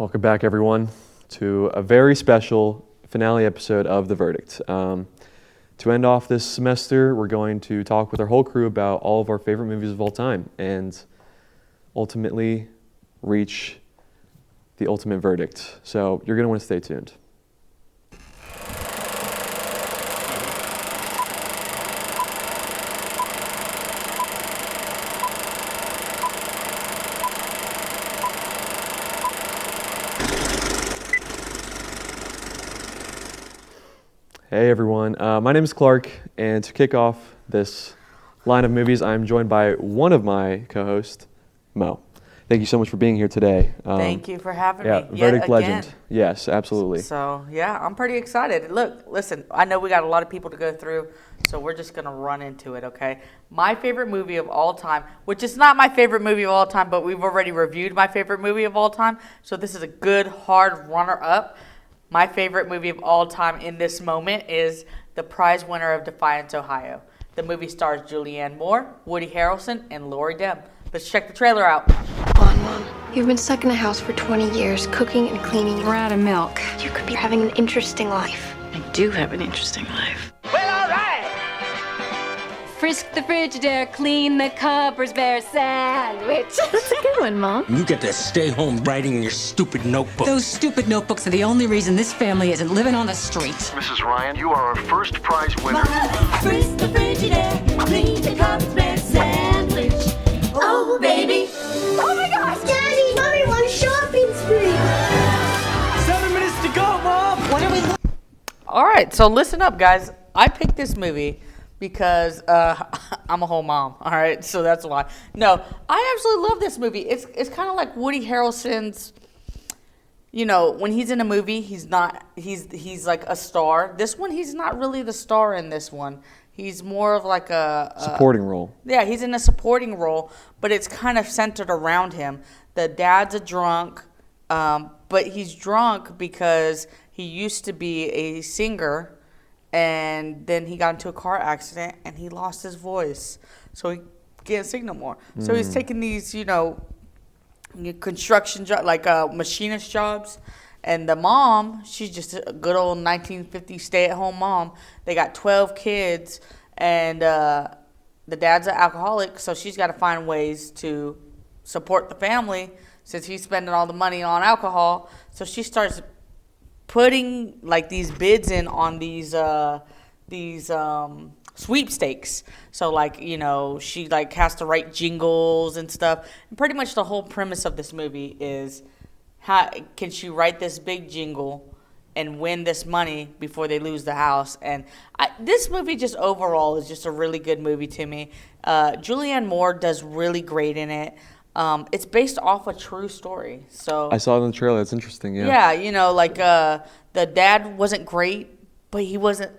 Welcome back, everyone, to a very special finale episode of The Verdict. To end off this semester, we're going to talk with our whole crew about all of our favorite movies of all time and ultimately reach the ultimate verdict. So you're going to want to stay tuned. Hey everyone, my name is Clark, and to kick off this line of movies, I'm joined by one of my co-hosts, Mo. Thank you so much for being here today. Thank you for having me. Verdict legend. Yes, absolutely. So, yeah, I'm pretty excited. Look, listen, I know we got a lot of people to go through, so we're just going to run into it, okay? My favorite movie of all time, which is not my favorite movie of all time, but we've already reviewed my favorite movie of all time, so this is a good, hard runner-up. My favorite movie of all time in this moment is the prize winner of Defiance, Ohio. The movie stars Julianne Moore, Woody Harrelson, and Lori Deb. Let's check the trailer out. Come on, Mom. You've been stuck in a house for 20 years, cooking and cleaning. We're out of milk. You could be having an interesting life. I do have an interesting life. Well, all right. Frisk the Frigidaire, clean the cupboards, bear sandwich. That's a good one, Mom. You get to stay home writing in your stupid notebook. Those stupid notebooks are the only reason this family isn't living on the street. Mrs. Ryan, you are our first prize winner. Frisk the Frigidaire, clean the cupboards, bear sandwich. Oh, baby. Oh my gosh, Daddy! Mommy wants shopping spree! 7 minutes to go, Mom. What are we looking All right, so listen up, guys. I picked this movie because I'm a whole mom, all right? So that's why. No, I absolutely love this movie. It's kind of like Woody Harrelson's, you know, when he's in a movie, he's like a star. This one, he's not really the star in this one. He's more of like a Supporting role. Yeah, he's in a supporting role, but it's kind of centered around him. The dad's a drunk, but he's drunk because he used to be a singer, and then he got into a car accident and he lost his voice, so he can't sing no more. So he's taking these, construction jobs, like machinist jobs. And the mom, she's just a good old 1950s stay-at-home mom. They got 12 kids, and the dad's an alcoholic, so she's got to find ways to support the family since he's spending all the money on alcohol. So she starts putting like these bids in on these sweepstakes. So she like has to write jingles and stuff. And pretty much the whole premise of this movie is, how can she write this big jingle and win this money before they lose the house? And this movie just overall is just a really good movie to me. Julianne Moore does really great in it. It's based off a true story. So I saw it in the trailer. It's interesting, yeah. Yeah, the dad wasn't great, but he wasn't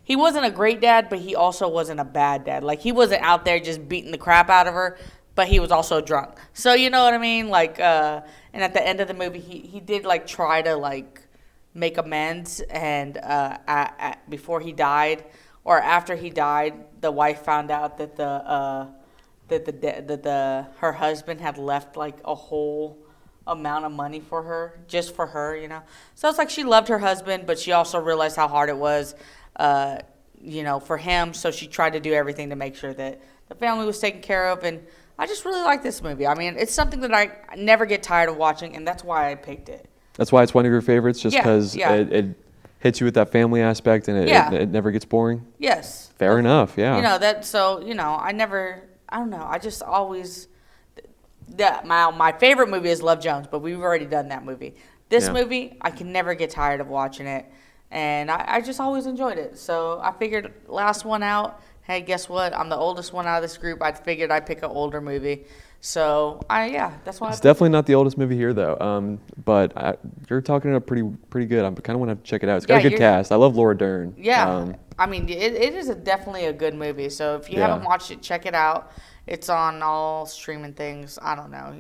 a great dad, but he also wasn't a bad dad. Like, he wasn't out there just beating the crap out of her, but he was also drunk. So you know what I mean? And at the end of the movie, he did try to make amends, and before he died or after he died, the wife found out that her husband had left a whole amount of money for her, just for her, So it's like she loved her husband, but she also realized how hard it was, for him. So she tried to do everything to make sure that the family was taken care of. And I just really like this movie. I mean, it's something that I never get tired of watching, and that's why I picked it. That's why it's one of your favorites, just because it hits you with that family aspect, and it never gets boring? Yes. Fair enough, yeah. I don't know. I just always, my favorite movie is Love Jones, but we've already done that movie. This movie, I can never get tired of watching it, and I just always enjoyed it. So I figured last one out, hey, guess what? I'm the oldest one out of this group. I figured I'd pick an older movie. So, that's why it's definitely not the oldest movie here, though. But you're talking about pretty good. I kind of want to check it out. It's got a good cast. I love Laura Dern. Yeah. It is definitely a good movie. So, if you haven't watched it, check it out. It's on all streaming things. I don't know,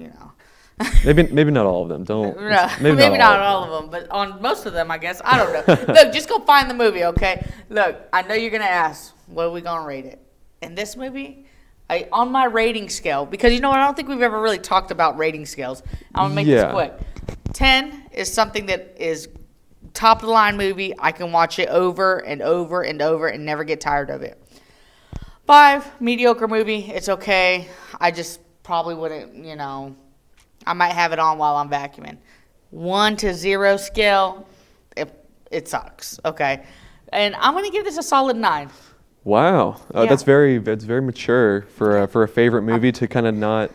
maybe not all of them. Maybe not all of them, but on most of them, I guess. I don't know. Look, just go find the movie, okay? Look, I know you're going to ask, what are we going to rate it? In this movie, on my rating scale, because I don't think we've ever really talked about rating scales. I'm going to make this quick. 10 is something that is top of the line movie. I can watch it over and over and over and never get tired of it. 5, mediocre movie. It's okay. I just probably wouldn't, I might have it on while I'm vacuuming. 1 to 0 scale, it sucks. Okay. And I'm going to give this a solid 9. Wow. Yeah. That's very mature for a favorite movie to kind of not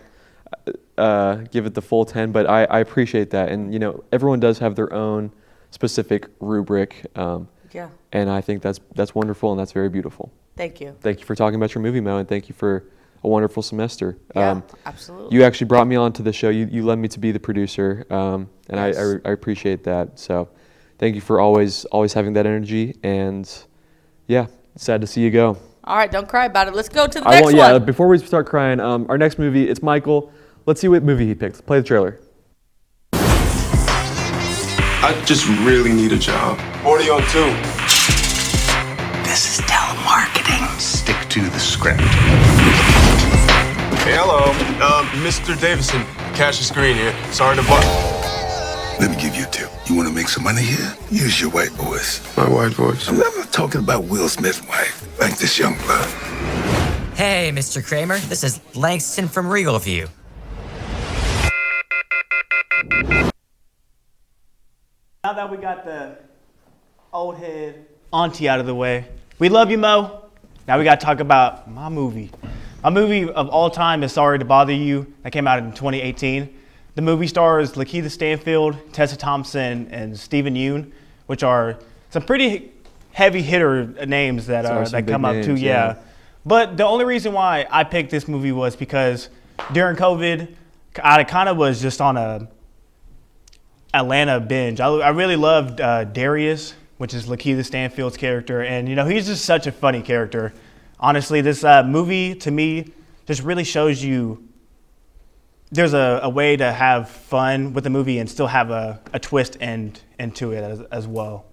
give it the full 10, but I appreciate that. And, everyone does have their own specific rubric. Yeah. And I think that's wonderful and that's very beautiful. Thank you. Thank you for talking about your movie, Mo, and thank you for a wonderful semester. Yeah, absolutely. You actually brought me on to the show. You led me to be the producer, and Yes. I appreciate that. So thank you for always having that energy. And yeah, sad to see you go. All right, don't cry about it. Let's go to the next one. Yeah, before we start crying, our next movie, it's Michael. Let's see what movie he picked. Play the trailer. I just really need a job. 40 on 2. This is telemarketing. Stick to the script. Hey, hello. Mr. Davison, Cassius Green here. Sorry to bother. Let me give you a tip. You want to make some money here? Use your white voice. My white voice. I'm not talking about Will Smith's wife, like this young blood. Hey, Mr. Kramer. This is Langston from Regal View. Now that we got the old head auntie out of the way, we love you, Mo. Now we got to talk about my movie. My movie of all time is Sorry to Bother You. That came out in 2018. The movie stars Lakeith Stanfield, Tessa Thompson, and Stephen Yeun, which are some pretty heavy hitter names that come up too. Yeah. But the only reason why I picked this movie was because during COVID, I kind of was just on a Atlanta binge. I really loved Darius, which is Lakeith Stanfield's character, and he's just such a funny character. Honestly, this movie to me just really shows you there's a way to have fun with the movie and still have a twist into it as well.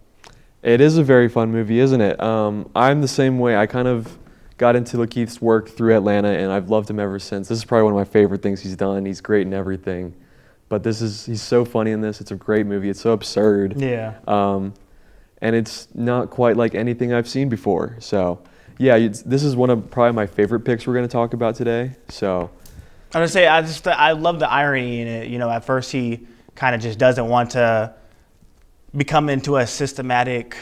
It is a very fun movie, isn't it? I'm the same way. I kind of got into Lakeith's work through Atlanta, and I've loved him ever since. This is probably one of my favorite things he's done. He's great in everything. But he's so funny in this. It's a great movie. It's so absurd. Yeah. And it's not quite like anything I've seen before. So, yeah, this is one of probably my favorite picks we're going to talk about today. So, I'm gonna say I love the irony in it. At first he kind of just doesn't want to become into a systematic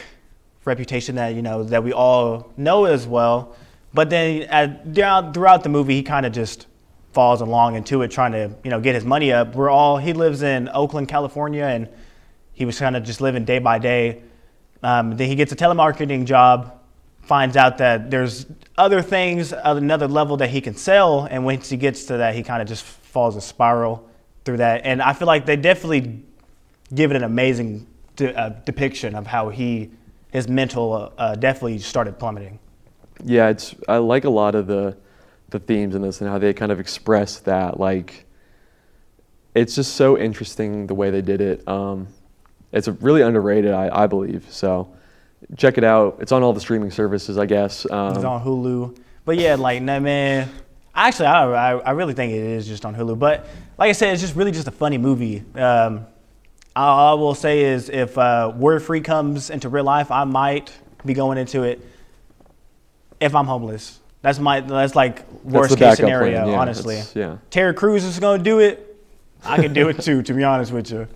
reputation that that we all know as well. But then throughout the movie, he kind of just falls along into it, trying to get his money up. He lives in Oakland, California, and he was kind of just living day by day. Then he gets a telemarketing job, finds out that there's other things, another level that he can sell, and once he gets to that, he kind of just falls a spiral through that. And I feel like they definitely give it an amazing depiction of how his mental definitely started plummeting. Yeah, I like a lot of the themes in this and how they kind of express that. Like, it's just so interesting the way they did it. It's really underrated, I believe. So check it out. It's on all the streaming services, I guess. It's on Hulu. But yeah, man, actually, I really think it is just on Hulu. But like I said, it's just really just a funny movie. All I will say is if Word Free comes into real life, I might be going into it if I'm homeless. That's like worst case scenario, yeah, honestly. Yeah. Terry Crews is going to do it. I can do it too, to be honest with you.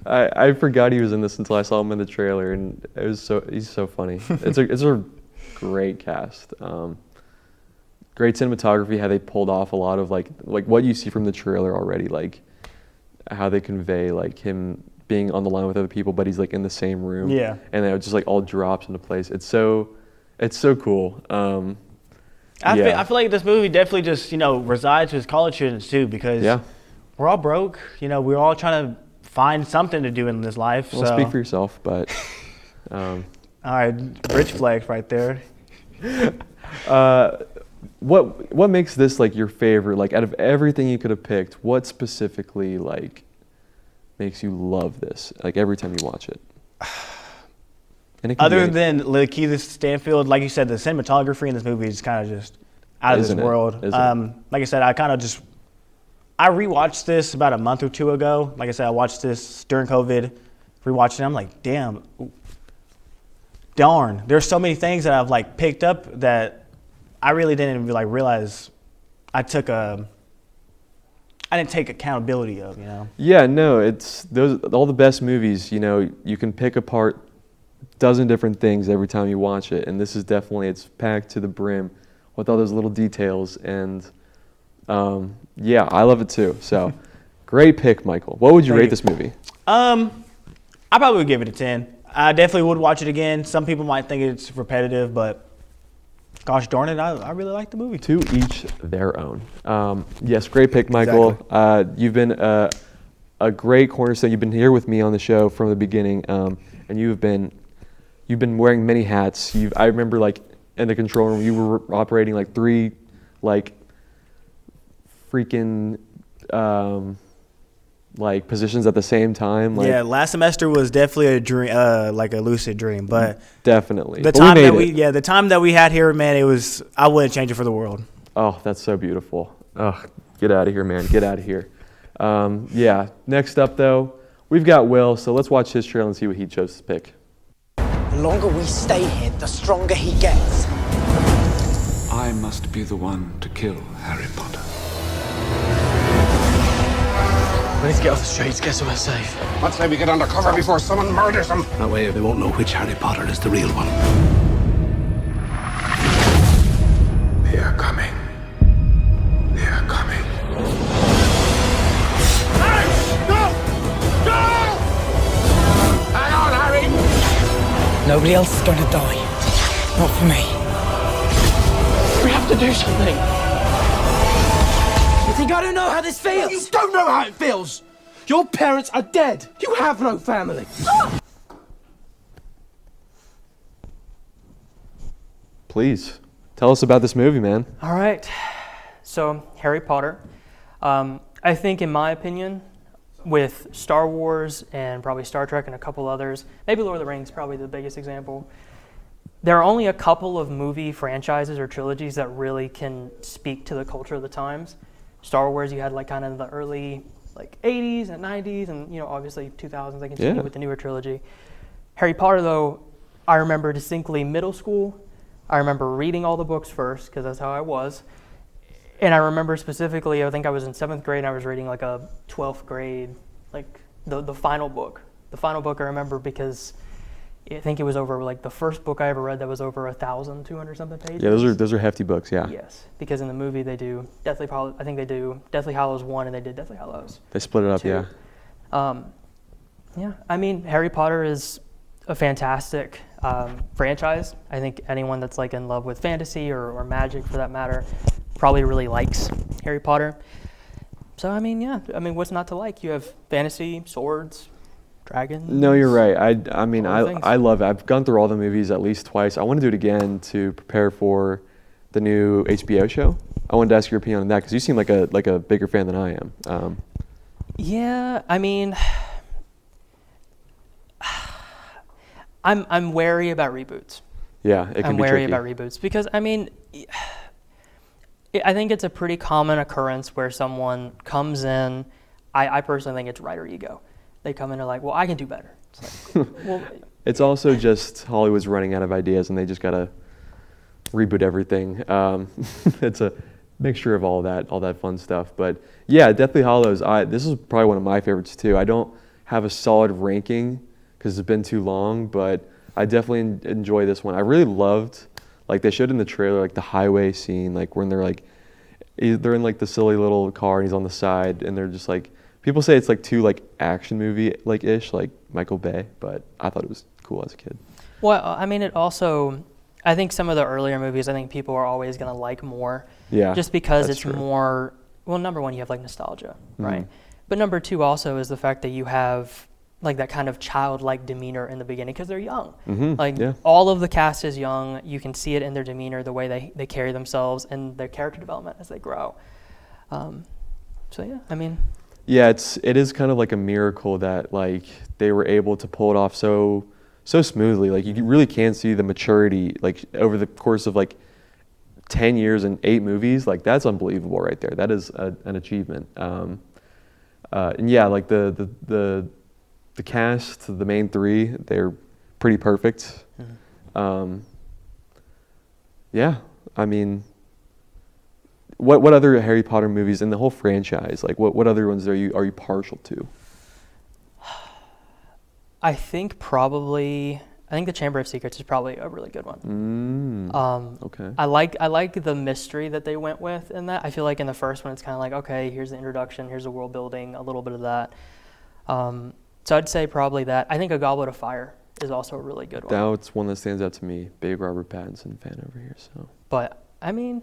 I forgot he was in this until I saw him in the trailer, and he's so funny. It's a great cast. Great cinematography, how they pulled off a lot of like what you see from the trailer already, like how they convey like him being on the line with other people, but he's like in the same room. Yeah. And it just like all drops into place. It's so cool. I feel like this movie definitely just resides with college students too, because we're all broke. We're all trying to find something to do in this life. Well, so. Speak for yourself, but. All right, rich flex right there. What makes this like your favorite? Like out of everything you could have picked, what specifically like makes you love this? Like every time you watch it. Other than Lakeith Stanfield, like you said, the cinematography in this movie is kind of just out of this world. Like I said, I kind of just I rewatched this about a month or two ago. Like I said, I watched this during COVID. Rewatched it. I'm like, darn. There's so many things that I've like picked up that I really didn't like realize I didn't take accountability of, you know? Yeah, no, it's all the best movies, you know, you can pick apart a dozen different things every time you watch it, and this is definitely, it's packed to the brim with all those little details, and yeah, I love it too. So, great pick, Michael. What would you rate this movie? I probably would give it a 10. I definitely would watch it again. Some people might think it's repetitive, but gosh darn it, I really like the movie. To each their own. Yes, great pick, Michael. Exactly. You've been a great cornerstone. You've been here with me on the show from the beginning, and you've been wearing many hats. I remember like in the control room, you were operating like 3 like freaking like positions at the same time. Like, yeah, last semester was definitely a dream, like a lucid dream. But definitely, the time that we had here, man, I wouldn't change it for the world. Oh, that's so beautiful. Oh, get out of here, man. Get out of here. Yeah. Next up, though, we've got Will. So let's watch his trail and see what he chose to pick. The longer we stay here, the stronger he gets. I must be the one to kill Harry Potter. We need to get off the streets, get somewhere safe. Let's say we get undercover before someone murders him. That way they won't know which Harry Potter is the real one. They are coming. They are coming. Hey! Go! Go! Hang on, Harry! Nobody else is going to die. Not for me. We have to do something. You think I don't know how this feels? You don't know how it feels! Your parents are dead! You have no family! Please, tell us about this movie, man. All right. So, Harry Potter. I think, in my opinion, with Star Wars and probably Star Trek and a couple others, maybe Lord of the Rings, probably the biggest example, there are only a couple of movie franchises or trilogies that really can speak to the culture of the times. Star Wars, you had like kind of the early like 80s and 90s, and you know obviously 2000s they continue with the newer trilogy. Harry Potter, though, I remember distinctly middle school. I remember reading all the books first because that's how I was, and I remember specifically, I think I was in 7th grade and I was reading like a 12th grade, like the final book. The final book I remember because I think it was over like the first book I ever read that was over 1,200 something pages. Yeah, those are hefty books. Yeah. Yes, because in the movie they do Deathly Hallows 1 and they did Deathly Hallows. They split it up. 2. Yeah. Yeah, I mean Harry Potter is a fantastic franchise. I think anyone that's like in love with fantasy or magic for that matter probably really likes Harry Potter. So I mean, yeah, I mean what's not to like? You have fantasy, swords, dragons. No, you're right. I mean, I love it. I've gone through all the movies at least twice. I want to do it again to prepare for the new HBO show. I wanted to ask your opinion on that because you seem like a bigger fan than I am. Yeah, I mean, I'm wary about reboots. Yeah, it can I'm be wary tricky. about reboots because I mean, I think it's a pretty common occurrence where someone comes in. I personally think it's writer ego. They come in and are like, well, I can do better. It's like, well, it's also just Hollywood's running out of ideas and they just gotta reboot everything. It's a mixture of all that fun stuff. But yeah, Deathly Hallows. This is probably one of my favorites too. I don't have a solid ranking because it's been too long, but I definitely enjoy this one. I really loved, like they showed in the trailer, like the highway scene, like when they're in like the silly little car and he's on the side and they're just like. People say it's like too like action movie like ish, like Michael Bay, but I thought it was cool as a kid. Well, I mean, it also, I think some of the earlier movies, I think people are always gonna like more. Yeah. Just because it's true. more. Well, number one, you have like nostalgia, right? But number two also is the fact that you have like that kind of childlike demeanor in the beginning because they're young. Like all of the cast is young. You can see it in their demeanor, the way they carry themselves, and their character development as they grow. So yeah, I mean. Yeah, it is kind of like a miracle that like they were able to pull it off so smoothly. Like you really can see the maturity like over the course of like 10 years and 8 movies, like that's unbelievable right there. That is an achievement. And yeah, like the cast, the main 3, they're pretty perfect. Yeah, I mean, what other Harry Potter movies in the whole franchise? Like what other ones are you partial to? I think the Chamber of Secrets is probably a really good one. Okay. I like the mystery that they went with in that. I feel like in the first one it's kind of like, okay, here's the introduction, here's the world building, a little bit of that. So I'd say probably that. I think A Goblet of Fire is also a really good one. That's one that stands out to me. Big Robert Pattinson fan over here. So. But I mean,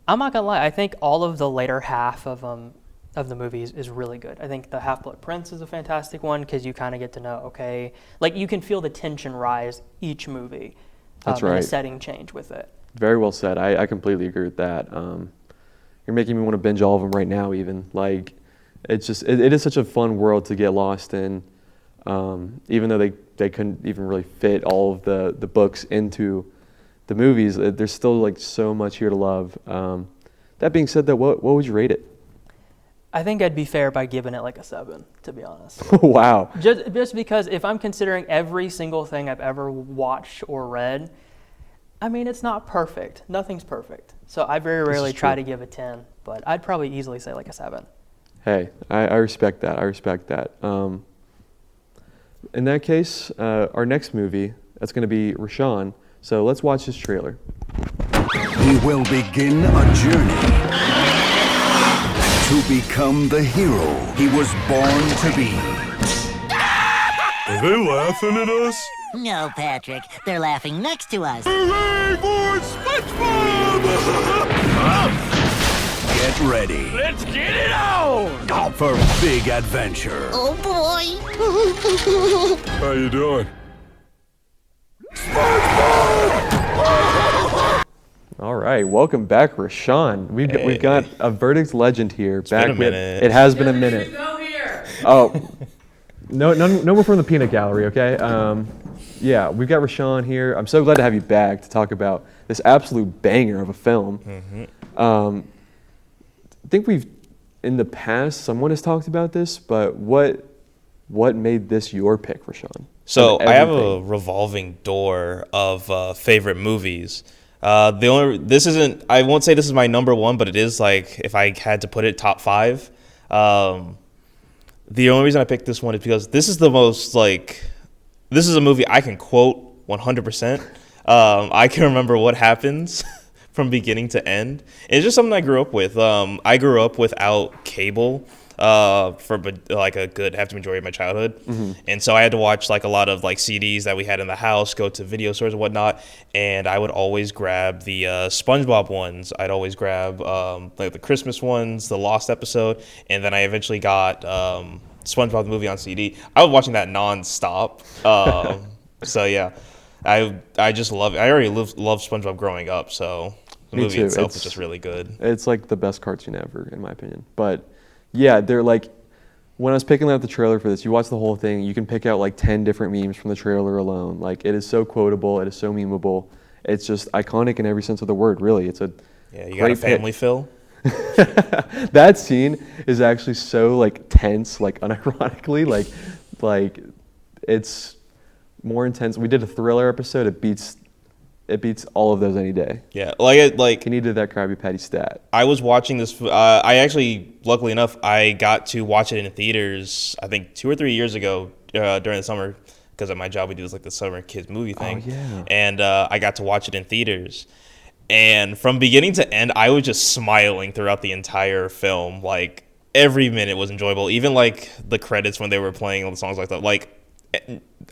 I'm not gonna lie. I think all of the later half of the movies is really good. I think the Half-Blood Prince is a fantastic one because you kind of get to know, okay, like you can feel the tension rise each movie. That's right. And the setting change with it. Very well said. I completely agree with that. You're making me want to binge all of them right now even. Like, it's just, it is such a fun world to get lost in. Even though they couldn't even really fit all of the books into the movies, there's still like so much here to love. That being said, though, what would you rate it? I think I'd be fair by giving it like a 7, to be honest. Wow. Just because if I'm considering every single thing I've ever watched or read, I mean, it's not perfect. Nothing's perfect. So I very rarely try to give a 10, but I'd probably easily say like a 7. Hey, I respect that. In that case, our next movie, that's going to be Rashawn. So let's watch this trailer. He will begin a journey to become the hero he was born to be. Are they laughing at us? No, Patrick. They're laughing next to us. Hooray for SpongeBob! Get ready. Let's get it on! For big adventure. Oh, boy. How you doing? All right, welcome back, Rashawn. We've got a Verdict legend here. It's been a minute. It has been a minute. Oh, no more from the peanut gallery, okay? Yeah, we've got Rashawn here. I'm so glad to have you back to talk about this absolute banger of a film. I think in the past, someone has talked about this, but what made this your pick, Rashawn? So I have a revolving door of favorite movies. I won't say this is my number one, but it is like, if I had to put it top 5. The only reason I picked this one is because this is this is a movie I can quote 100%. I can remember what happens from beginning to end. It's just something I grew up with. I grew up without cable for like a good half the majority of my childhood. And so I had to watch like a lot of like CDs that we had in the house, go to video stores and whatnot, and I would always grab the SpongeBob ones. I'd always grab like the Christmas ones, the Lost episode, and then I eventually got SpongeBob the movie on CD. I was watching that nonstop. So yeah, I just love it. I already loved SpongeBob growing up, so the movie itself is just really good. It's like the best cartoon ever, in my opinion. But yeah, they're like, when I was picking out the trailer for this, you watch the whole thing, you can pick out like 10 different memes from the trailer alone. Like, it is so quotable, it is so memeable. It's just iconic in every sense of the word, really. It's you got a family feel. That scene is actually so like tense, like unironically, like it's more intense. We did a Thriller episode. It beats all of those any day. Yeah, like you needed that Krabby Patty stat. I was watching this. I actually, luckily enough, I got to watch it in theaters. I think 2 or 3 years ago during the summer, because at my job we do this like the summer kids movie thing. Oh yeah. And I got to watch it in theaters, and from beginning to end, I was just smiling throughout the entire film. Like every minute was enjoyable. Even like the credits when they were playing all the songs like that. Like,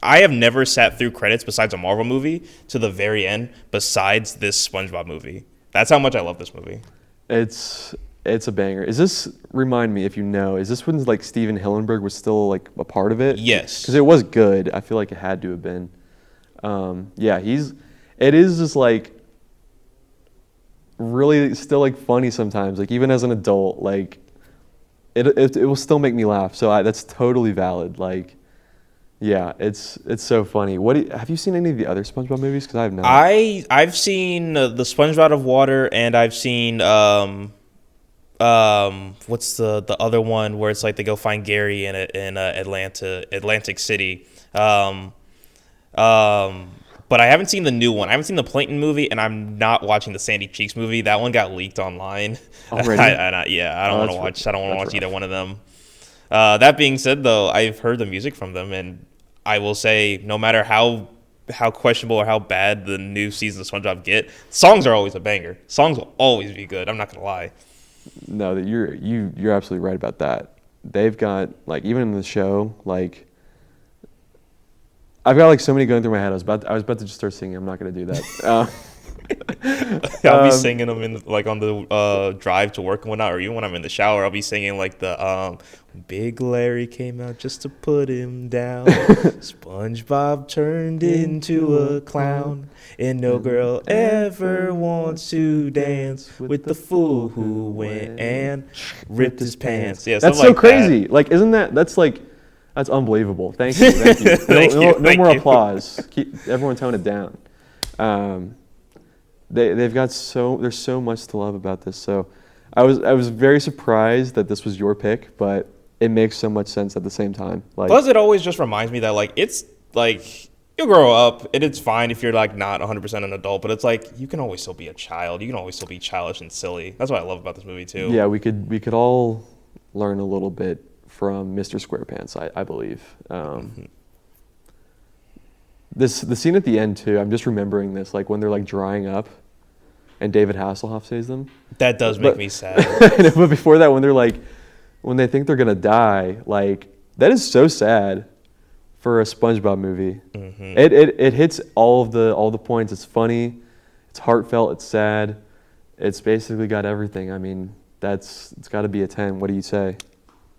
I have never sat through credits besides a Marvel movie to the very end besides this SpongeBob movie. That's how much I love this movie. It's a banger. Remind me if you know, is this when like Steven Hillenburg was still like a part of it? Yes. Because it was good. I feel like it had to have been. Yeah, it is just like really still like funny sometimes. Like even as an adult, like it will still make me laugh. So that's totally valid. Like, Yeah, it's so funny. Have you seen any of the other SpongeBob movies? Because I have not. I've seen the SpongeBob Out of Water, and I've seen what's the other one where it's like they go find Gary in Atlantic City. But I haven't seen the new one. I haven't seen the Plankton movie, and I'm not watching the Sandy Cheeks movie. That one got leaked online. Already? I don't want to watch. I don't want to watch either one of them. That being said, though, I've heard the music from them, and I will say, no matter how questionable or how bad the new season of SpongeBob get, songs are always a banger. Songs will always be good. I'm not gonna lie. No, you're absolutely right about that. They've got, like, even in the show, like, I've got like so many going through my head. I was about to just start singing. I'm not gonna do that. I'll be singing them in like on the drive to work and whatnot, or even when I'm in the shower, I'll be singing like the Big Larry came out just to put him down. SpongeBob turned into a clown, and no girl ever wants to dance with the fool who went and ripped his pants. Yeah, that's so like crazy. That. Like, isn't that's unbelievable. Thank you. Thank you. No more applause. Keep everyone tone it down. They've got there's so much to love about this. So I was very surprised that this was your pick, but it makes so much sense at the same time. Like, plus, it always just reminds me that like it's like you'll grow up and it's fine if you're like not 100% an adult, but it's like you can always still be a child. You can always still be childish and silly. That's what I love about this movie too. Yeah, we could all learn a little bit from Mr. SquarePants, I believe. The scene at the end too, I'm just remembering this, like when they're like drying up and David Hasselhoff saves them. That does make me sad. But before that, when they think they're gonna die, like that is so sad for a SpongeBob movie. Mm-hmm. It hits all the points. It's funny, it's heartfelt, it's sad. It's basically got everything. I mean, it's got to be a 10. What do you say?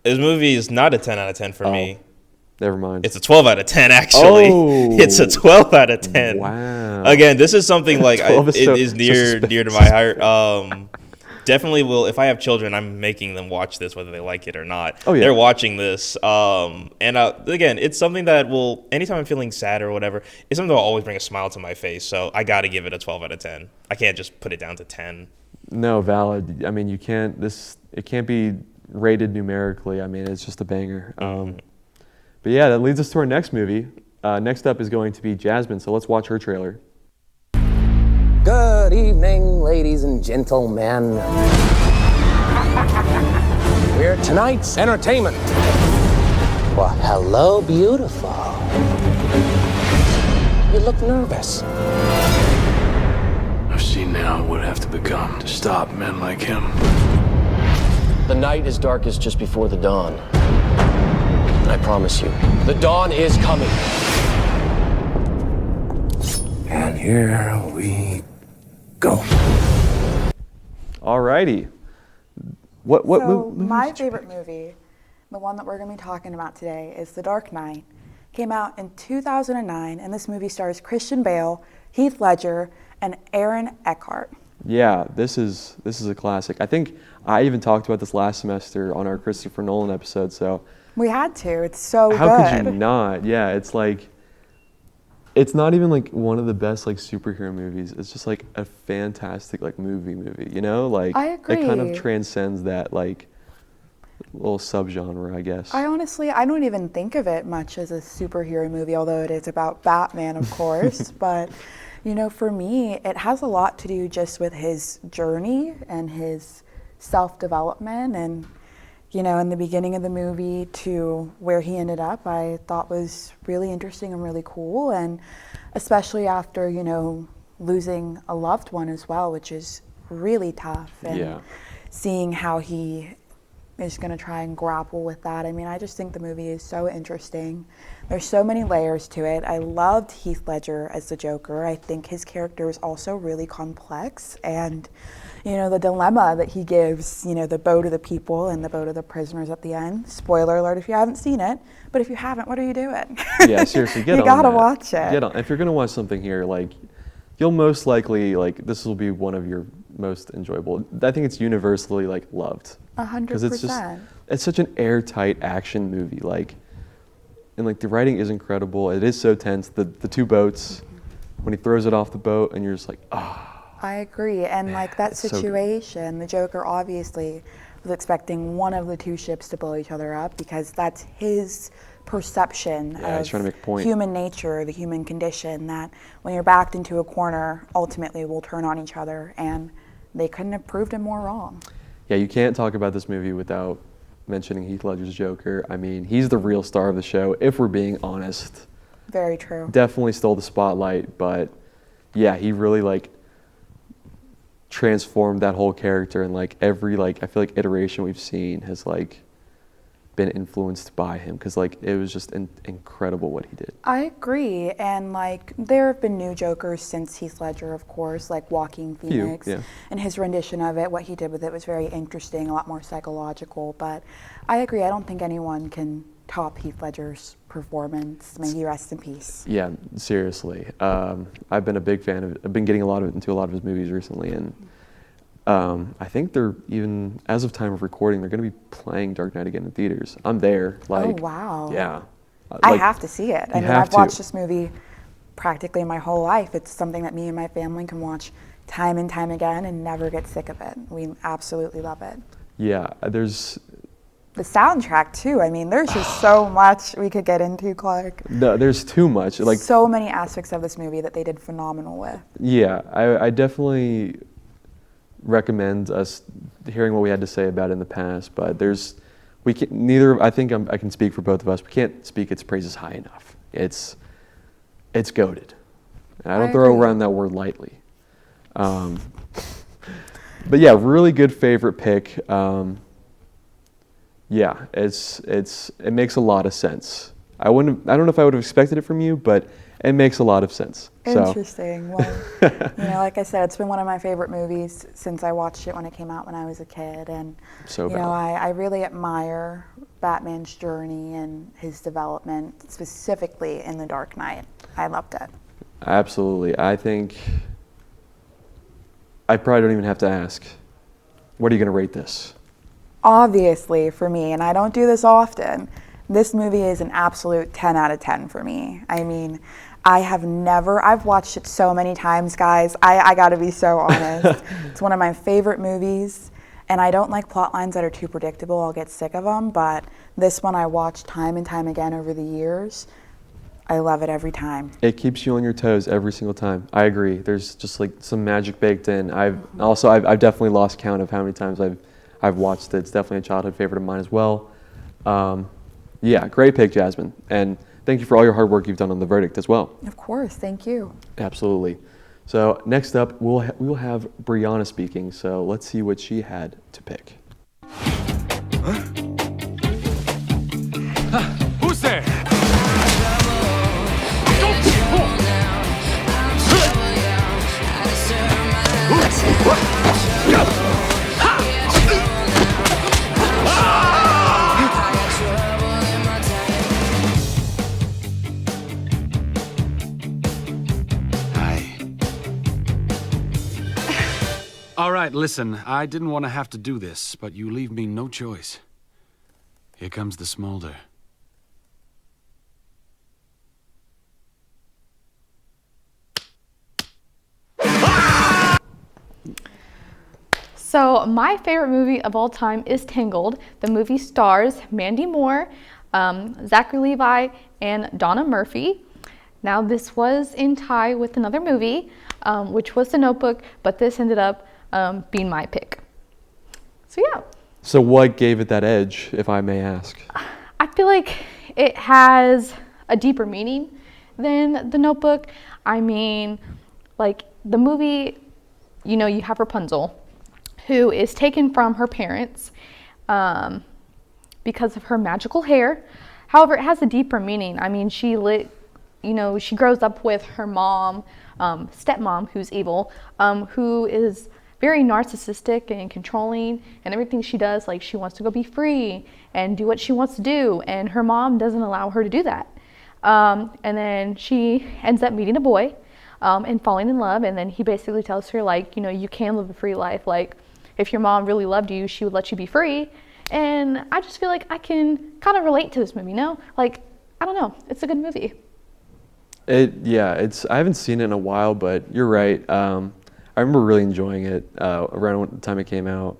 This movie is not a 10 out of 10 for me. Never mind. It's a 12 out of 10, actually. Oh. It's a 12 out of 10. Wow. Again, this is something like it is near to my heart. Definitely will. If I have children, I'm making them watch this, whether they like it or not. Oh, yeah. They're watching this. Again, it's something that will, anytime I'm feeling sad or whatever, it's something that will always bring a smile to my face. So I got to give it a 12 out of 10. I can't just put it down to 10. No, valid. I mean, it can't be rated numerically. I mean, it's just a banger. But yeah, that leads us to our next movie. Next up is going to be Jasmine, so let's watch her trailer. Good evening, ladies and gentlemen. We're tonight's entertainment. Well, hello, beautiful. You look nervous. I've seen now what it would have to become to stop men like him. The night is darkest just before the dawn. And I promise you, the dawn is coming. And here we go. Alrighty. My favorite movie, the one that we're going to be talking about today, is The Dark Knight. Came out in 2009, and this movie stars Christian Bale, Heath Ledger, and Aaron Eckhart. Yeah, this is a classic. I think I even talked about this last semester on our Christopher Nolan episode. So we had to. It's so good. How could you not? Yeah, it's like, it's not even like one of the best like superhero movies. It's just like a fantastic like movie, you know? Like, I agree. It kind of transcends that like little subgenre, I guess. I don't even think of it much as a superhero movie, although it is about Batman, of course. But you know, for me, it has a lot to do just with his journey and his self-development, and you know, in the beginning of the movie to where he ended up, I thought was really interesting and really cool, and especially after, you know, losing a loved one as well, which is really tough, and seeing how he is going to try and grapple with that. I mean, I just think the movie is so interesting. There's so many layers to it. I loved Heath Ledger as the Joker. I think his character is also really complex, and you know, the dilemma that he gives, you know, the bow to the people and the bow to the prisoners at the end. Spoiler alert if you haven't seen it, but if you haven't, what are you doing? Yeah, seriously, get on You gotta that. watch it. Get on. If you're gonna watch something here, like, you'll most likely, like, this will be one of your most enjoyable. I think it's universally, like, loved. 100%. Because it's such an airtight action movie. Like, and like the writing is incredible. It is so tense. The two boats, when he throws it off the boat, and you're just like, I agree. And like that it's so good. situation, the Joker obviously was expecting one of the two ships to blow each other up because that's his perception Yeah, he's trying to make a point. human nature, the human condition, that when you're backed into a corner, ultimately we'll turn on each other, and they couldn't have proved him more wrong. Yeah, you can't talk about this movie without mentioning Heath Ledger's Joker. I mean, he's the real star of the show, if we're being honest. Very true. Definitely stole the spotlight, but yeah, he really like transformed that whole character, and like every like I feel like iteration we've seen has like been influenced by him, because like it was just incredible what he did. I agree, and like there have been new Jokers since Heath Ledger, of course, like Joaquin Phoenix, yeah. and his rendition of it. What he did with it was very interesting, a lot more psychological. But I agree. I don't think anyone can top Heath Ledger's performance. May he rest in peace. Yeah, seriously. I've been a big fan of. I've been getting into a lot of his movies recently, and I think they're even, as of time of recording, they're going to be playing Dark Knight again in theaters. I'm there. Like, oh wow. Yeah. I have to see it. I mean, have I've watched to. this movie practically my whole life. It's something that me and my family can watch time and time again and never get sick of it. We absolutely love it. Yeah, there's. The soundtrack too. I mean, there's just so much we could get into, Clark. No, there's too much. Like so many aspects of this movie that they did phenomenal with. Yeah, I definitely recommend us hearing what we had to say about it in the past, but we can neither. I think I can speak for both of us. We can't speak its praises high enough. It's goated, and I don't throw around that word lightly. But yeah, really good favorite pick. Yeah, it makes a lot of sense. I don't know if I would have expected it from you, but it makes a lot of sense. Interesting. Well, like I said, it's been one of my favorite movies since I watched it when it came out when I was a kid, and I really admire Batman's journey and his development, specifically in The Dark Knight. I loved it. Absolutely. I think I probably don't even have to ask. What are you going to rate this? Obviously, for me, and I don't do this often, this movie is an absolute 10 out of 10 for me. I mean, I've watched it so many times, guys. I gotta be so honest. It's one of my favorite movies, and I don't like plot lines that are too predictable. I'll get sick of them, but this one I watched time and time again over the years. I love it every time. It keeps you on your toes every single time. I agree. There's just like some magic baked in. I've definitely lost count of how many times I've watched it. It's definitely a childhood favorite of mine as well. Yeah, great pick, Jasmine. And thank you for all your hard work you've done on The Verdict as well. Of course, thank you. Absolutely. So next up, we will have Brianna speaking. So let's see what she had to pick. Who's there? All right, listen, I didn't want to have to do this, but you leave me no choice. Here comes the smolder. So my favorite movie of all time is Tangled. The movie stars Mandy Moore, Zachary Levi, and Donna Murphy. Now this was in tie with another movie, which was The Notebook, but this ended up being my pick. So yeah. So what gave it that edge, if I may ask? I feel like it has a deeper meaning than The Notebook. I mean, like the movie, you know, you have Rapunzel, who is taken from her parents because of her magical hair. However, it has a deeper meaning. I mean, she grows up with her mom, stepmom, who's evil, who is very narcissistic and controlling, and everything she does, like she wants to go be free and do what she wants to do, and her mom doesn't allow her to do that. And then she ends up meeting a boy and falling in love, and then he basically tells her, like, you know, you can live a free life. Like, if your mom really loved you, she would let you be free. And I just feel like I can kind of relate to this movie, you know? Like, I don't know. It's a good movie. I haven't seen it in a while, but you're right. I remember really enjoying it around the time it came out.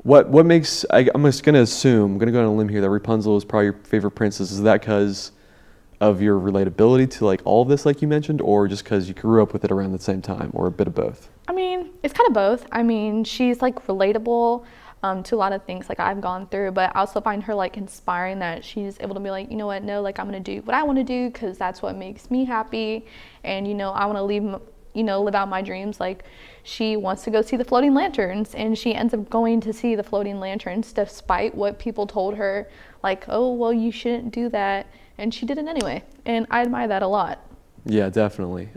What makes I'm just gonna assume, I'm gonna go on a limb here, that Rapunzel is probably your favorite princess. Is that because of your relatability to like all of this, like you mentioned, or just because you grew up with it around the same time, or a bit of both? I mean, it's kind of both. I mean, she's like relatable to a lot of things like I've gone through, but I also find her like inspiring that she's able to be like, you know what, no, like I'm gonna do what I want to do because that's what makes me happy, and you know, I want to live out my dreams. Like she wants to go see the floating lanterns, and she ends up going to see the floating lanterns despite what people told her, like, oh, well, you shouldn't do that, and she did it anyway, and I admire that a lot. Yeah, definitely.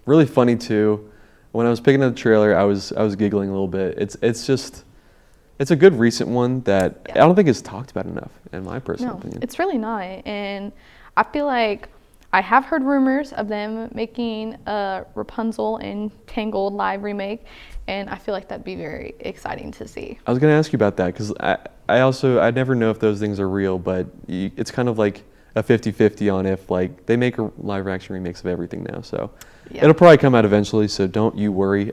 Really funny too. When I was picking up the trailer, I was giggling a little bit. It's a good recent one that I don't think is talked about enough, in my personal opinion. It's really not, and I feel like I have heard rumors of them making a Rapunzel and Tangled live remake, and I feel like that'd be very exciting to see. I was going to ask you about that because I never know if those things are real, but it's kind of like a 50-50 on if like they make a live action remakes of everything now. So it'll probably come out eventually. So don't you worry.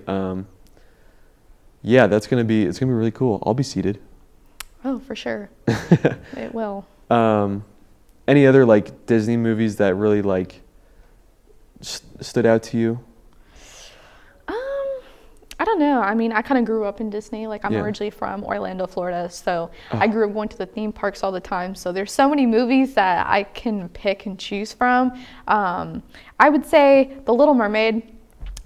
Yeah, it's gonna be really cool. I'll be seated. Oh, for sure. It will. Any other like Disney movies that really like stood out to you? I don't know. I mean, I kind of grew up in Disney. Like, I'm originally from Orlando, Florida, so I grew up going to the theme parks all the time. So there's so many movies that I can pick and choose from. I would say The Little Mermaid,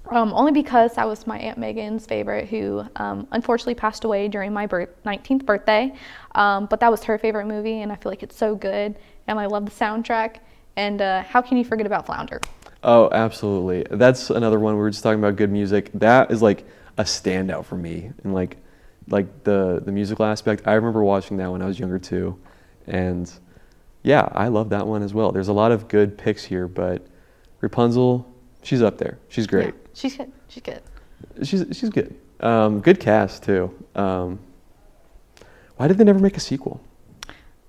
only because that was my Aunt Megan's favorite, who unfortunately passed away during my 19th birthday. But that was her favorite movie, and I feel like it's so good, and I love the soundtrack. And how can you forget about Flounder? Oh, absolutely. That's another one. We were just talking about good music. That is like a standout for me, and like the musical aspect. I remember watching that when I was younger too, and yeah, I love that one as well. There's a lot of good picks here, but Rapunzel, she's up there. She's great. Yeah, she's good. She's good. She's good. Good cast too. Why did they never make a sequel?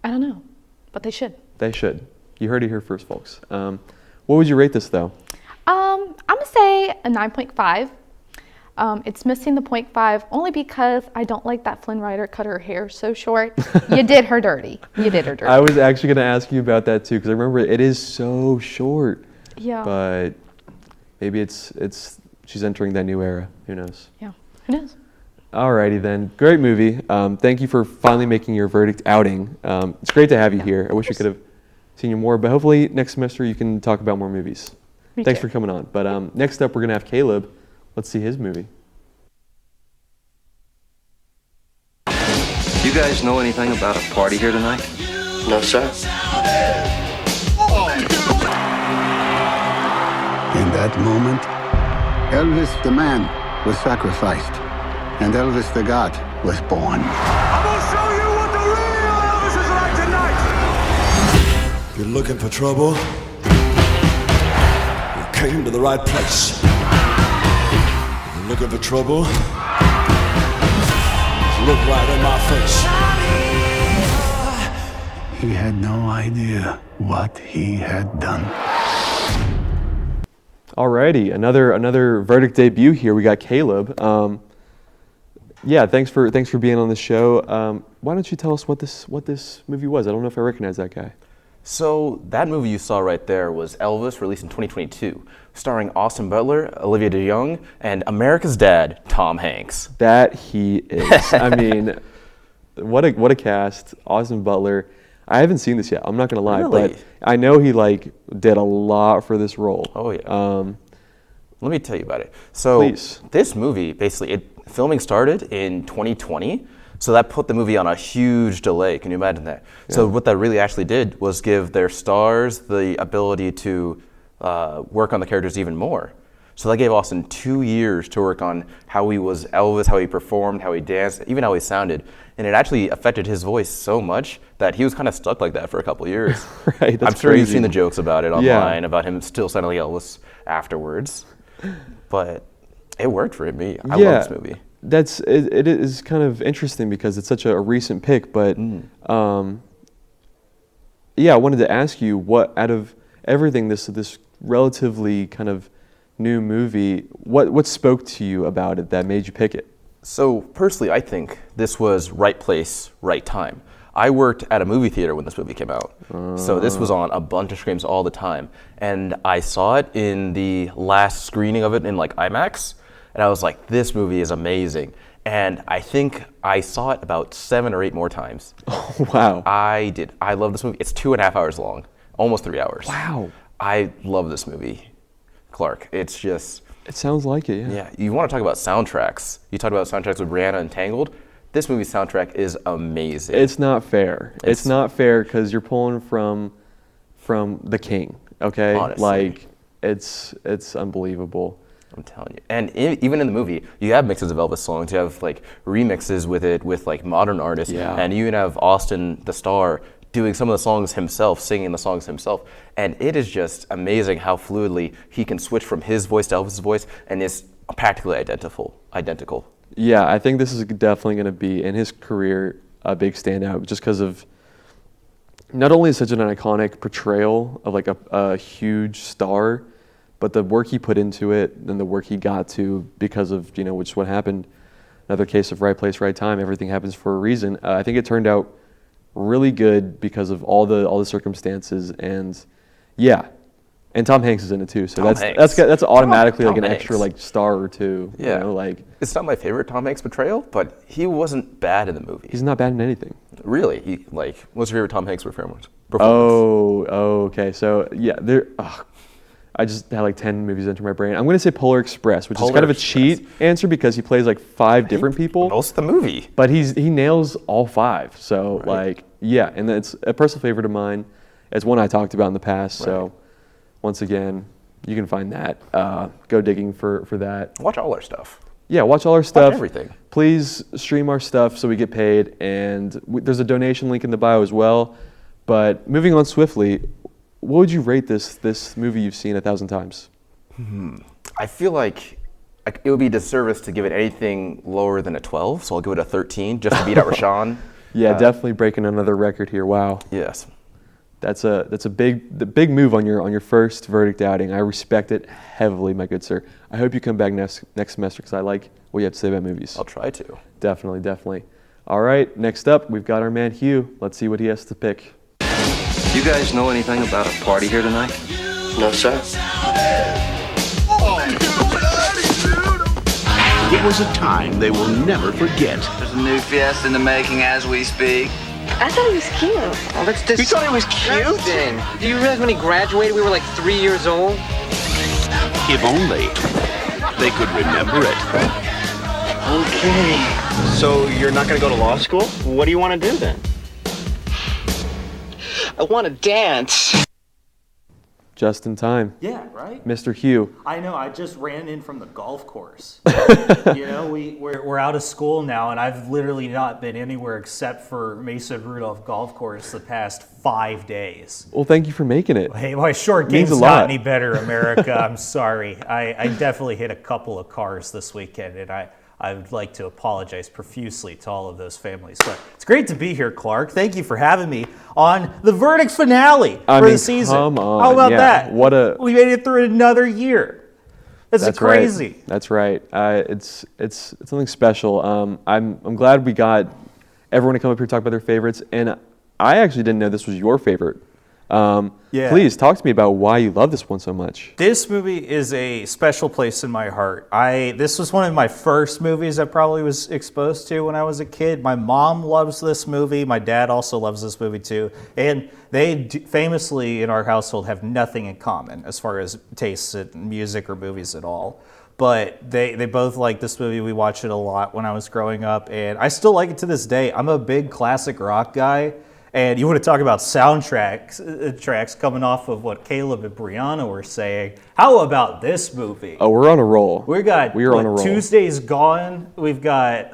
I don't know, but they should. They should. You heard it here first, folks. What would you rate this though? I'm gonna say a 9.5. It's missing the 0.5 only because I don't like that Flynn Rider cut her hair so short. You did her dirty. You did her dirty. I was actually going to ask you about that too, because I remember it is so short. Yeah. But maybe she's entering that new era. Who knows? Yeah. Who knows? Alrighty then. Great movie. Thank you for finally making your verdict outing. It's great to have you here. I wish we could have seen you more, but hopefully next semester you can talk about more movies. Thanks for coming on. But next up, we're going to have Caleb. Let's see his movie. You guys know anything about a party here tonight? No, sir. In that moment, Elvis the man was sacrificed, and Elvis the God was born. I'm gonna show you what the real Elvis is like tonight. If you're looking for trouble, you came to the right place. If you're looking for trouble, look right in my face. He had no idea what he had done. Alrighty, another verdict debut here. We got Caleb. Yeah, thanks for being on the show. Why don't you tell us what this movie was? I don't know if I recognize that guy. So that movie you saw right there was Elvis, released in 2022, starring Austin Butler, Olivia DeJonge, and America's Dad, Tom Hanks. That he is. I mean, what a cast. Austin Butler. I haven't seen this yet. I'm not gonna lie, Really? but I know he did a lot for this role. Oh yeah. Let me tell you about it. So Please. This movie, basically, filming started in 2020. So that put the movie on a huge delay. Can you imagine that? Yeah. So what that really actually did was give their stars the ability to work on the characters even more. So that gave Austin 2 years to work on how he was Elvis, how he performed, how he danced, even how he sounded. And it actually affected his voice so much that he was kind of stuck like that for a couple of years. Right, that's I'm sure crazy. you've seen the jokes about it online, about him still sounding like Elvis afterwards. But it worked for me. I love this movie. It is kind of interesting because it's such a recent pick, but yeah, I wanted to ask you, what out of everything, this relatively kind of new movie, what spoke to you about it that made you pick it? So personally, I think this was right place, right time. I worked at a movie theater when this movie came out. So this was on a bunch of screens all the time. And I saw it in the last screening of it in like IMAX. And I was like, this movie is amazing. And I think I saw it about 7 or 8 more times. Oh, wow. I did. I love this movie. It's 2.5 hours long, almost 3 hours. Wow. I love this movie, Clark. It's just... It sounds like it, yeah. Yeah, you want to talk about soundtracks. You talked about soundtracks with Rihanna and Tangled. This movie's soundtrack is amazing. It's not fair. It's not fair because you're pulling from the king, okay? Honestly. Like, it's unbelievable. I'm telling you. And even in the movie, you have mixes of Elvis songs. You have like remixes with it with like modern artists. Yeah. And you even have Austin, the star, doing some of the songs himself, singing the songs himself. And it is just amazing how fluidly he can switch from his voice to Elvis's voice and is practically identical. Yeah, I think this is definitely going to be, in his career, a big standout just because of not only such an iconic portrayal of like a huge star, but the work he put into it and the work he got to because of, which is what happened. Another case of right place, right time. Everything happens for a reason. I think it turned out really good because of all the circumstances, and yeah, and Tom Hanks is in it too. So that's automatically like an extra like star or two. Yeah, like it's not my favorite Tom Hanks portrayal, but he wasn't bad in the movie. He's not bad in anything. Really, what's your favorite Tom Hanks performance? Oh, okay. So yeah, I just had like 10 movies enter my brain. I'm going to say Polar Express, which is kind of a cheat answer because he plays like 5 different people. Most of the movie. But he nails all 5. So like, yeah, and it's a personal favorite of mine. It's one I talked about in the past. So once again, you can find that. Go digging for that. Watch all our stuff. Yeah, watch all our stuff. Watch everything. Please stream our stuff so we get paid. And there's a donation link in the bio as well. But moving on swiftly, what would you rate this movie you've seen 1,000 times? I feel like it would be a disservice to give it anything lower than a 12, so I'll give it a 13 just to beat out Rashawn. Yeah, definitely breaking another record here. Wow. Yes. That's a big move on your first verdict outing. I respect it heavily, my good sir. I hope you come back next semester because I like what you have to say about movies. I'll try to. Definitely. All right, next up we've got our man Hugh. Let's see what he has to pick. You guys know anything about a party here tonight? No, sir. It was a time they will never forget. There's a new Fiesta in the making as we speak. I thought he was cute. Oh, that's this. You thought he was cute? Then. Do you realize when he graduated, we were like 3 years old? If only they could remember it. Okay. So you're not going to go to law school? What do you want to do then? I want to dance. Just in time. Yeah, right? Mr. Hugh. I know, I just ran in from the golf course. We're out of school now, and I've literally not been anywhere except for Mason Rudolph Golf Course the past 5 days. Well, thank you for making it. Hey, my short game's not any better, America. I'm sorry. I definitely hit a couple of cars this weekend, and I would like to apologize profusely to all of those families. But it's great to be here, Clark. Thank you for having me on the verdict finale for the season. Come on. How about that? We made it through another year. That's crazy. Right. That's right. It's something special. I'm glad we got everyone to come up here and talk about their favorites. And I actually didn't know this was your favorite. Please talk to me about why you love this one so much. This movie is a special place in my heart. This was one of my first movies I probably was exposed to when I was a kid. My mom loves this movie. My dad also loves this movie too. And they famously in our household have nothing in common as far as tastes in music or movies at all. But they both like this movie. We watched it a lot when I was growing up, and I still like it to this day. I'm a big classic rock guy. And you want to talk about soundtracks tracks coming off of what Caleb and Brianna were saying. How about this movie? Oh, we're on a roll. We are on a roll. Tuesday's Gone. We've got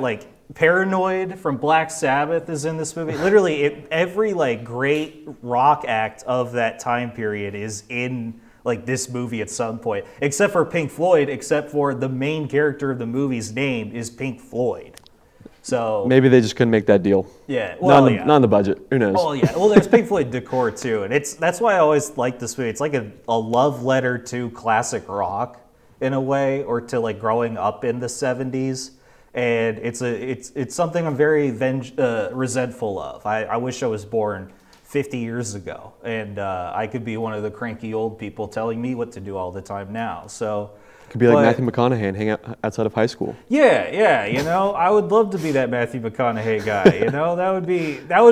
like Paranoid from Black Sabbath is in this movie. Literally, every like great rock act of that time period is in like this movie at some point, except for Pink Floyd. Except for the main character of the movie's name is Pink Floyd. So maybe they just couldn't make that deal. Yeah, well, not in the budget. Who knows? Oh yeah, well there's Pink Floyd decor too, and that's why I always like this movie. It's like a love letter to classic rock in a way, or to like growing up in the '70s, and it's something I'm very resentful of. I wish I was born 50 years ago, and I could be one of the cranky old people telling me what to do all the time now. So. Could be like Matthew McConaughey and hang out outside of high school. Yeah, you know, I would love to be that Matthew McConaughey guy. You know, that would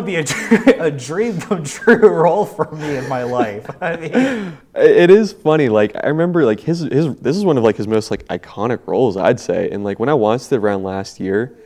be a dream come true role for me in my life. I mean, it is funny. Like I remember, like his this is one of like his most like iconic roles, I'd say. And like when I watched it around last year,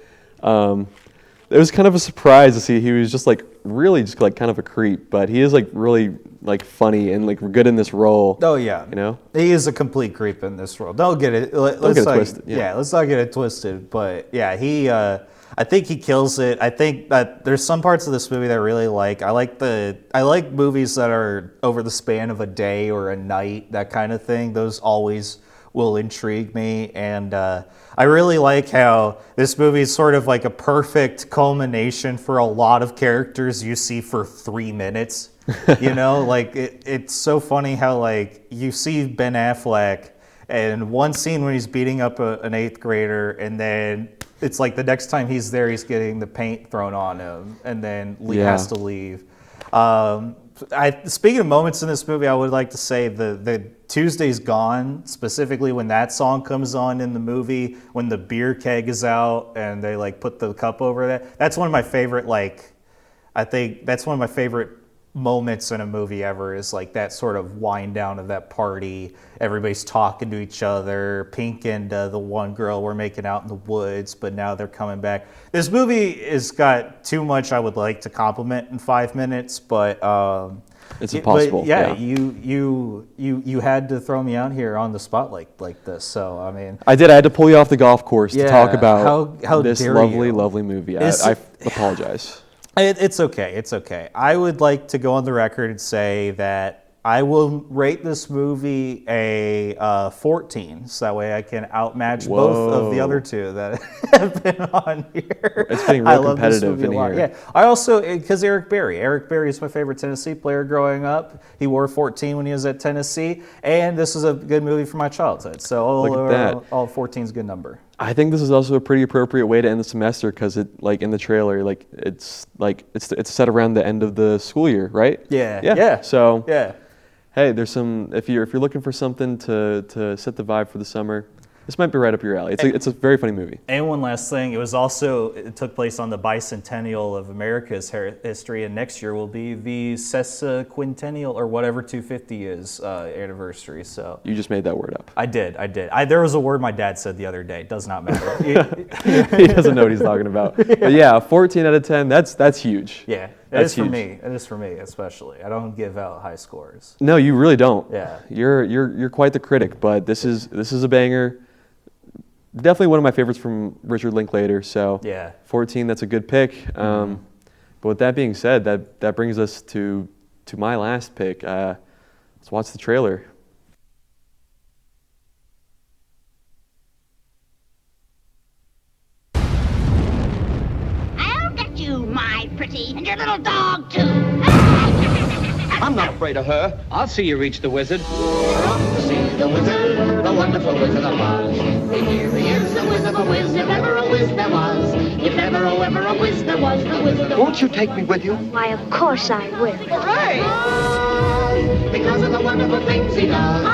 it was kind of a surprise to see he was just like really just like kind of a creep, but he is like really like funny and like good in this role. Oh yeah, you know, he is a complete creep in this role. Don't get it. Let's get it not, twisted. Yeah, let's not get it twisted. But yeah, he. I think he kills it. I think that there's some parts of this movie that I really like. I like movies that are over the span of a day or a night, that kind of thing. Those always will intrigue me, and I really like how this movie is sort of like a perfect culmination for a lot of characters you see for 3 minutes. You know, like it's so funny how like you see Ben Affleck and one scene when he's beating up an 8th grader, and then it's like the next time he's there, he's getting the paint thrown on him, and then Lee has to leave. Speaking of moments in this movie, I would like to say the Tuesday's Gone, specifically when that song comes on in the movie, when the beer keg is out and they like put the cup over that. That's one of my favorite, I think that's one of my favorite moments in a movie ever, is like that sort of wind down of that party. Everybody's talking to each other. Pink and the one girl were making out in the woods, but now they're coming back. This movie has got too much I would like to compliment in 5 minutes, but it's impossible. But yeah, you had to throw me out here on the spot like this. So I mean, I had to pull you off the golf course to talk about how this lovely movie. I apologize. It's okay. It's okay. I would like to go on the record and say that I will rate this movie a 14, so that way I can outmatch both of the other two that have been on here. It's getting real competitive in here. Yeah, I also, because Eric Berry is my favorite Tennessee player growing up. He wore 14 when he was at Tennessee, and this is a good movie for my childhood. So all 14 is a good number. I think this is also a pretty appropriate way to end the semester, because it, like in the trailer, like it's set around the end of the school year, right? Yeah. So yeah. Hey, there's some, if you're looking for something to set the vibe for the summer, this might be right up your alley. It's a very funny movie. And one last thing, it took place on the bicentennial of America's history, and next year will be the sesquicentennial, or whatever 250 is, anniversary. So you just made that word up. I did. There was a word my dad said the other day. It does not matter. He doesn't know what he's talking about. But yeah, 14 out of 10. That's huge. Yeah. It is for me. It is for me, especially. I don't give out high scores. No, you really don't. Yeah. You're quite the critic, but this is a banger. Definitely one of my favorites from Richard Linklater. So yeah, 14. That's a good pick. But with that being said, that brings us to my last pick. Let's watch the trailer. I'll get you, my pretty, and your little dog, too. I'm not afraid of her. I'll see you reach the wizard. See the wizard, the wonderful Wizard of Oz. Here he is, the Wizard of a Wiz, if ever a Wiz there was. If ever a Wiz there was, the Wizard of Oz. Won't you take me with you? Why, of course I will. Hooray! Because of the wonderful things he does.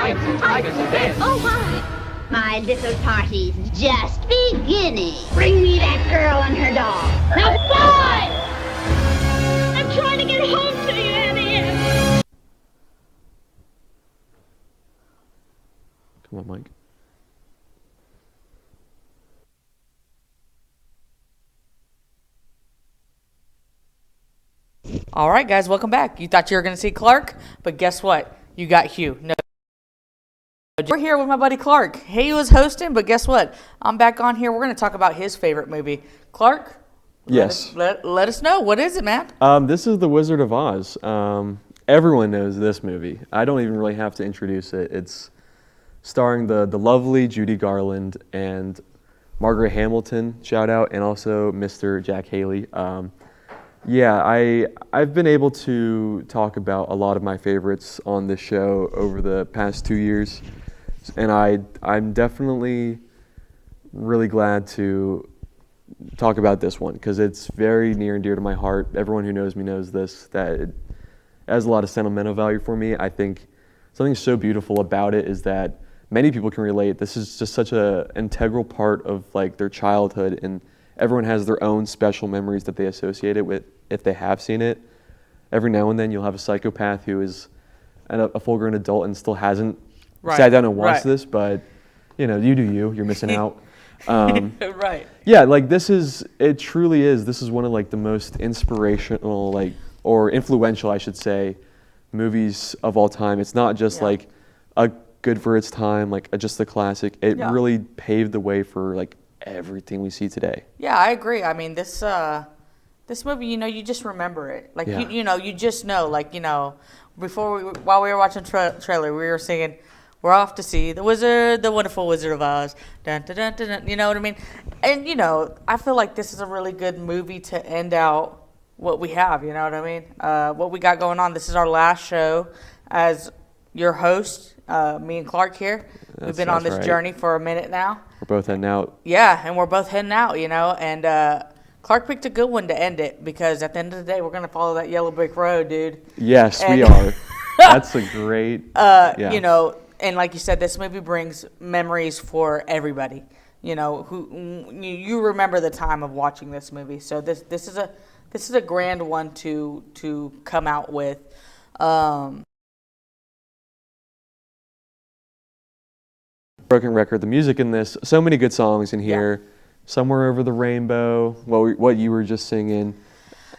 Tigers and bears. Oh, my. My little party's just beginning. Bring me that girl and her dog. Now, fly! I'm trying to get home to you, Annie. Come on, Mike. All right, guys, welcome back. You thought you were going to see Clark, but guess what? You got Hugh. No. We're here with my buddy Clark. He was hosting, but guess what? I'm back on here. We're going to talk about his favorite movie. Clark? Yes. Let us know. What is it, man? This is The Wizard of Oz. Everyone knows this movie. I don't even really have to introduce it. It's starring the lovely Judy Garland and Margaret Hamilton, shout out, and also Mr. Jack Haley. I've been able to talk about a lot of my favorites on this show over the past 2 years, and I'm definitely really glad to talk about this one because it's very near and dear to my heart. Everyone who knows me knows this, that it has a lot of sentimental value for me. I think something so beautiful about it is that many people can relate. This is just such an integral part of like their childhood, and everyone has their own special memories that they associate it with if they have seen it. Every now and then you'll have a psychopath who is a full-grown adult and still hasn't sat down and watched this, but you know, you do you. You're missing out. Right. Yeah, like it truly is. This is one of like the most inspirational, like, or influential, I should say, movies of all time. It's not just like a good for its time, like just a classic. It really paved the way for like everything we see today. Yeah, I agree. I mean, this movie, you know, you just remember it. Like, you just know, like, you know, while we were watching trailer, we were singing, we're off to see the wonderful Wizard of Oz. Dun, dun, dun, dun, dun, you know what I mean? And, you know, I feel like this is a really good movie to end out what we have, you know what I mean? What we got going on. This is our last show as your host, me and Clark here. We've been on this journey for a minute now. We're both heading out. Yeah, and we're both heading out, you know, and Clark picked a good one to end it because at the end of the day, we're going to follow that yellow brick road, dude. Yes, we are. That's a great, you know, and like you said, this movie brings memories for everybody, you know, who you remember the time of watching this movie. So this is a grand one to come out with. Broken record. The music in this, so many good songs in here. Yeah. Somewhere Over the Rainbow. What you were just singing.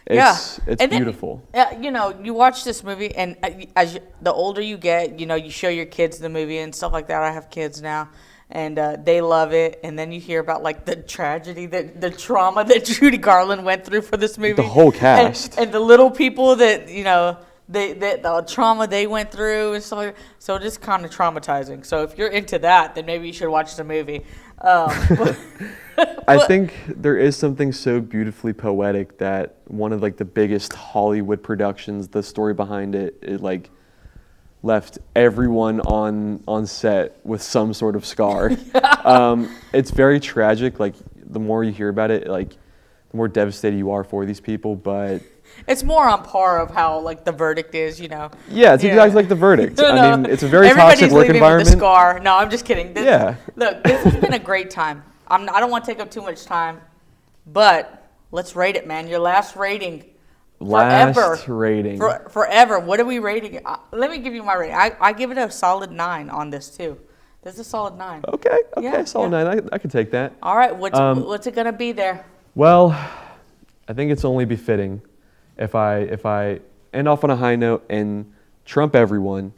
It's beautiful. You know, you watch this movie, and the older you get, you know, you show your kids the movie and stuff like that. I have kids now, and they love it. And then you hear about like the tragedy, the trauma that Judy Garland went through for this movie. The whole cast and the little people that, you know, the trauma they went through and stuff like that. So it is kind of traumatizing. So if you're into that, then maybe you should watch the movie. I think there is something so beautifully poetic that one of like the biggest Hollywood productions, the story behind it like left everyone on set with some sort of scar. It's very tragic. Like the more you hear about it, like the more devastated you are for these people, but it's more on par of how like The Verdict is, you know. Yeah, it's exactly like The Verdict. I mean, it's a very toxic work environment. With the scar. No, I'm just kidding. Look, this has been a great time. I don't want to take up too much time, but let's rate it, man. Your last rating. Forever. What are we rating it? Let me give you my rating. I give it a solid 9 on this too. This is a solid 9. Okay, solid 9. I can take that. All right, what's it gonna be there? Well, I think it's only befitting if I end off on a high note and trump everyone.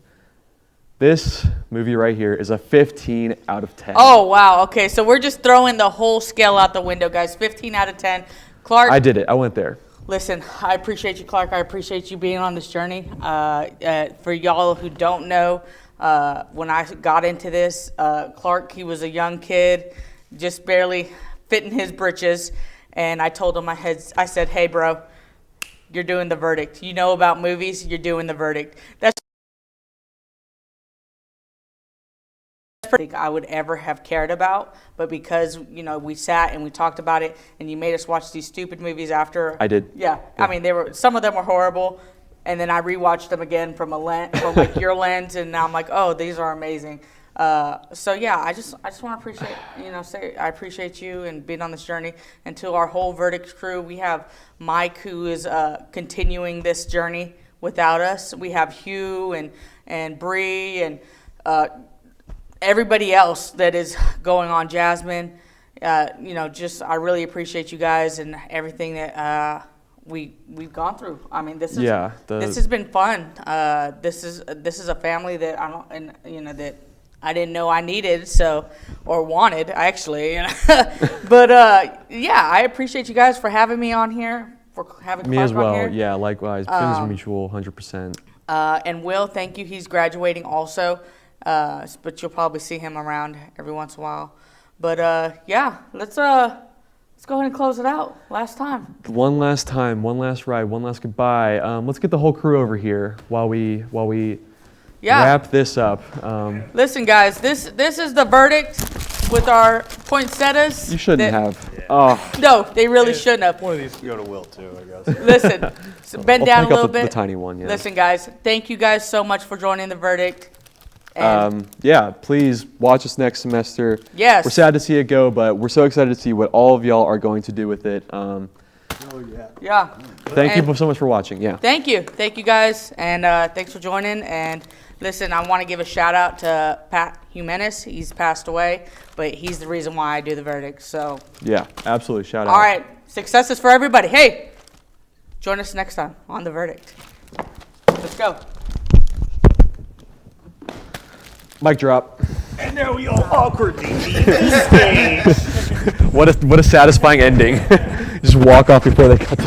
This movie right here is a 15 out of 10. Oh, wow. Okay, so we're just throwing the whole scale out the window, guys. 15 out of 10. Clark. I did it. I went there. Listen, I appreciate you, Clark. I appreciate you being on this journey. For y'all who don't know, when I got into this, Clark, he was a young kid, just barely fitting his britches. And I told him, I said, hey, bro, you're doing The Verdict. You know about movies, you're doing The Verdict. That's I would ever have cared about, but because, you know, we sat and we talked about it and you made us watch these stupid movies after. I did. Yeah. I mean, some of them were horrible, and then I rewatched them again from like your lens, and now I'm like, oh, these are amazing. So yeah, I just want to appreciate, say I appreciate you and being on this journey. And to our whole Verdict crew, we have Mike, who is continuing this journey without us. We have Hugh and Bree and everybody else that is going on, Jasmine. I really appreciate you guys and everything that we've gone through. I mean, this has been fun. This is a family that that I didn't know I needed, or wanted, actually. But I appreciate you guys for having me on here, for having me Clark as well. On here. Yeah, likewise. Feelings are mutual, 100%. And Will, thank you. He's graduating also, but you'll probably see him around every once in a while. But yeah, let's go ahead and close it out. Last time. One last time, one last ride, one last goodbye. Let's get the whole crew over here while we wrap this up. Listen, guys, this is the verdict with our poinsettias. You shouldn't have. Oh. No, they really shouldn't have. One of these can go to Will too, I guess. Listen, so bend down a little bit. The tiny one, yeah. Listen, guys, thank you guys so much for joining the verdict. And yeah, please watch us next semester. Yes. We're sad to see it go, but we're so excited to see what all of y'all are going to do with it. Yeah. Thank you so much for watching. Yeah. Thank you guys, and thanks for joining. And listen, I want to give a shout out to Pat Jimenez. He's passed away, but he's the reason why I do the verdict. So yeah, absolutely. Shout out. All right, successes for everybody. Hey, join us next time on the verdict. Let's go. Mic drop. And now we all awkwardly leave the stage. What a satisfying ending. Just walk off before they cut the